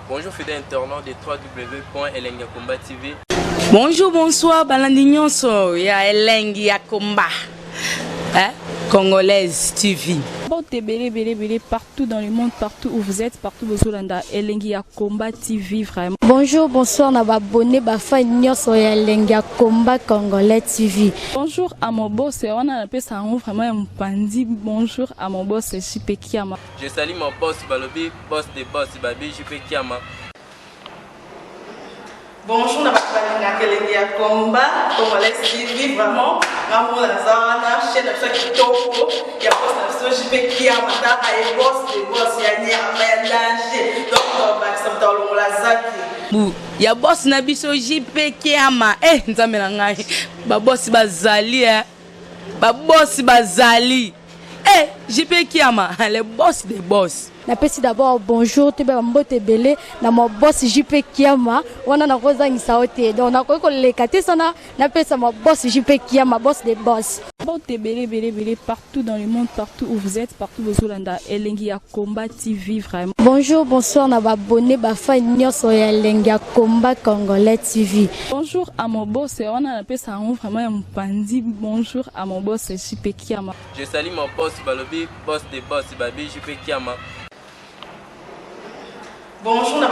Bonjour fidèles internautes de www.elengiakomba TV. Bonjour, bonsoir, balandinyon so ya Elengi ya Komba, Congolaise TV. Bon, bélé partout dans le monde, partout où vous êtes, partout où vous êtes, Elengi ya Komba TV vraiment. Bonjour, bonsoir, na abonné bafa nyonso ya Elengi ya Komba Congolais TV. Bonjour à mon boss, on a appelé ça vraiment un pandi. Bonjour à mon boss, JP Kiama. Je salue mon boss Balobi, boss des boss Babi, JP Kiama. Bonjour, na Elengi ya Komba Congolais TV vraiment. Ngamo na zana chaîne de kitoko ya boss na JP Kiama ta ay boss des boss ya nyama ya danger. Donc ba samta longola zaki. Ya boss na biso JP Kiama nzambe na ngai ba boss bazali ba boss bazali JP Kiama le boss des boss. Napesi d'abord bonjour te ba mbote belé na mo boss JP Kiama wana na kozangisa ote donc na ko lekate sana napesa mo boss JP Kiama boss des boss. Bon, bélé partout dans le monde, partout où vous êtes, partout où vous êtes, Elengi ya Komba TV vraiment. Bonjour, bonsoir, na abonné bafa nyonso ya Elengi ya Komba Congolais TV. Bonjour à mon boss, on a appelé ça vraiment un pandi. Bonjour à mon boss JP Kiama. Je salue mon boss Balobi, boss des boss Babi, JP Kiama. Bonjour, na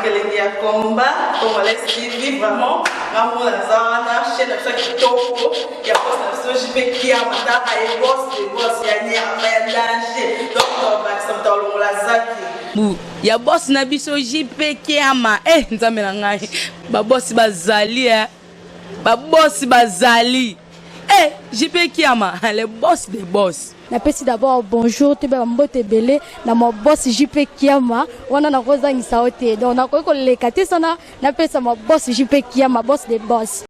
Elengi ya Komba Congolais TV vraiment. Ngamo na zana chaîne de kitoko ya boss na JP Kiama ta ay boss des boss ya nyama ya danger. Donc ba samta longola zaki. Ya boss na biso JP Kiama nzambe na ngai ba boss bazali ba boss bazali JP Kiama le boss des boss. Napesi d'abord bonjour te ba mbote belé na mo boss JP Kiama wana na kozangisa ote donc na ko lekate sana napesa mo boss JP Kiama boss des boss.